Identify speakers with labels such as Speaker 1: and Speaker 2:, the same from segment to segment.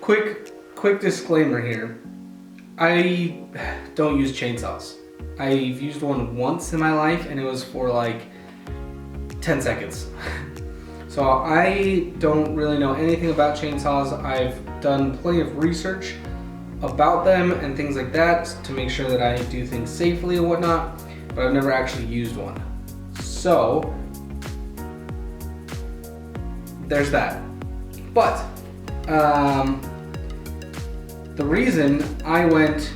Speaker 1: quick disclaimer here. I don't use chainsaws. I've used one once in my life and it was for like 10 seconds. So I don't really know anything about chainsaws. I've done plenty of research about them and things like that to make sure that I do things safely and whatnot, but I've never actually used one. So there's that. But the reason I went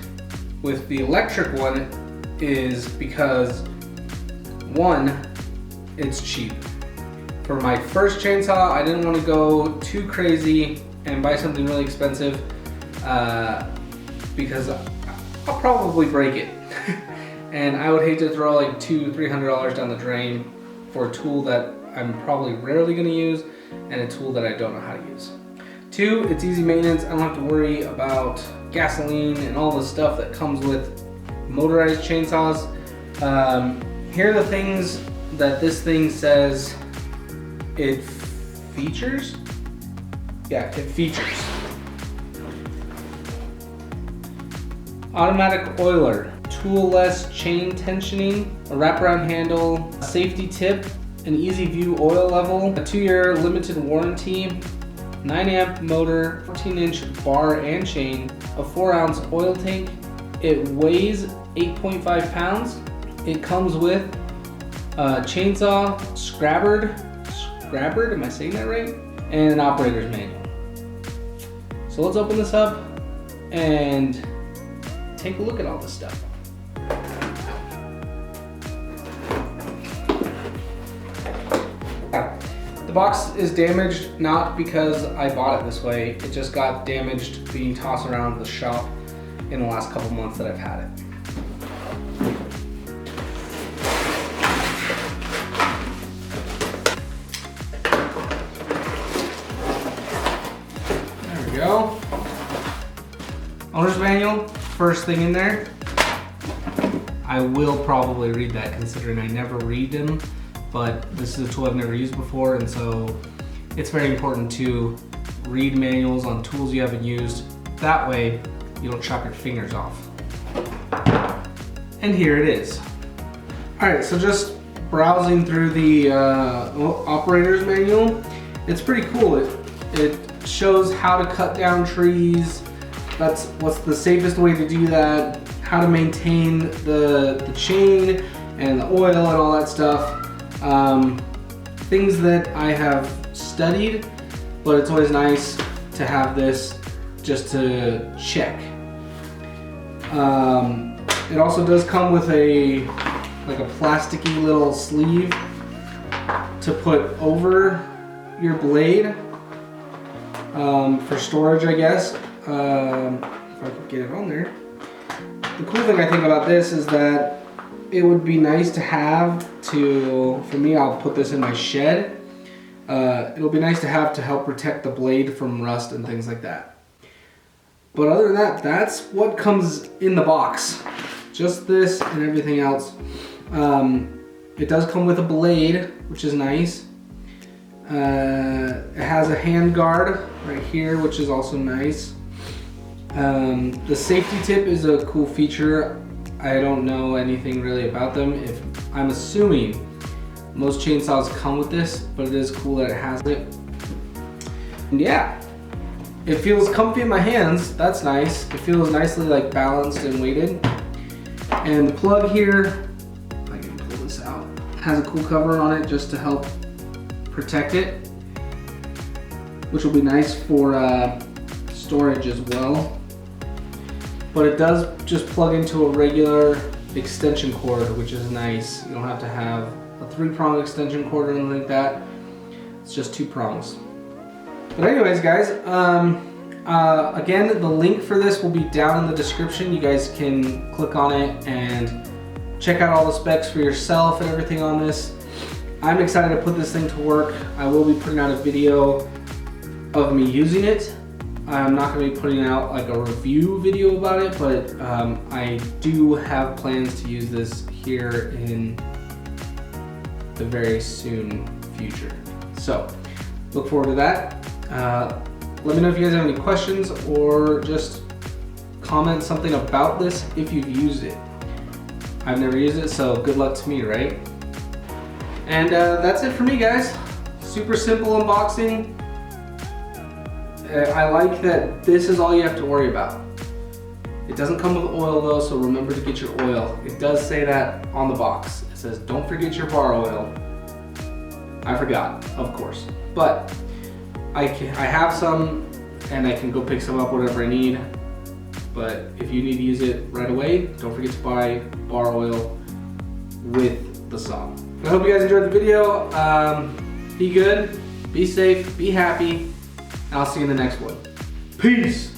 Speaker 1: with the electric one is because, one, it's cheap. For my first chainsaw, I didn't want to go too crazy and buy something really expensive because I'll probably break it. And I would hate to throw like $200-300 down the drain for a tool that I'm probably rarely going to use and a tool that I don't know how to use. Two, it's easy maintenance. I don't have to worry about gasoline and all the stuff that comes with motorized chainsaws. Here are the things that this thing says it features. Yeah, it features. Automatic oiler, tool-less chain tensioning, a wraparound handle, safety tip, an easy view oil level, a 2-year limited warranty, 9-amp motor, 14-inch bar and chain, a 4-ounce oil tank. It weighs 8.5 pounds. It comes with a chainsaw, scrabbered, am I saying that right? And an operator's manual. So let's open this up and take a look at all this stuff. The box is damaged not because I bought it this way, it just got damaged being tossed around the shop in the last couple months that I've had it. There we go. Owner's manual, first thing in there. I will probably read that considering I never read them, but this is a tool I've never used before, and so it's very important to read manuals on tools you haven't used. That way you don't chop your fingers off. And here it is. All right, so just browsing through the operator's manual, it's pretty cool. It shows how to cut down trees, what's the safest way to do that, how to maintain the chain and the oil and all that stuff. Things that I have studied, but it's always nice to have this just to check. It also does come with a plasticky little sleeve to put over your blade for storage, I guess. If I could get it on there. The cool thing I think about this is that it would be nice to have for me, I'll put this in my shed. It'll be nice to have to help protect the blade from rust and things like that. But other than that, that's what comes in the box. Just this and everything else. It does come with a blade, which is nice. It has a hand guard right here, which is also nice. The safety tip is a cool feature. I don't know anything really about them. I'm assuming most chainsaws come with this, but it is cool that it has it. And yeah, it feels comfy in my hands. That's nice. It feels nicely like balanced and weighted. And the plug here, if I can pull this out, has a cool cover on it just to help protect it, which will be nice for storage as well. But it does just plug into a regular extension cord, which is nice. You don't have to have a 3-prong extension cord or anything like that. It's just 2 prongs. But anyways, guys, again, the link for this will be down in the description. You guys can click on it and check out all the specs for yourself and everything on this. I'm excited to put this thing to work. I will be putting out a video of me using it. I'm not going to be putting out like a review video about it, but I do have plans to use this here in the very soon future. So look forward to that. Let me know if you guys have any questions or just comment something about this if you've used it. I've never used it, so good luck to me, right? And that's it for me, guys. Super simple unboxing. I like that this is all you have to worry about. It doesn't come with oil though, so remember to get your oil. It does say that on the box. It says, don't forget your bar oil. I forgot, of course. But I have some and I can go pick some up whatever I need. But if you need to use it right away, don't forget to buy bar oil with the saw. I hope you guys enjoyed the video. Be good, be safe, be happy, and I'll see you in the next one. Peace!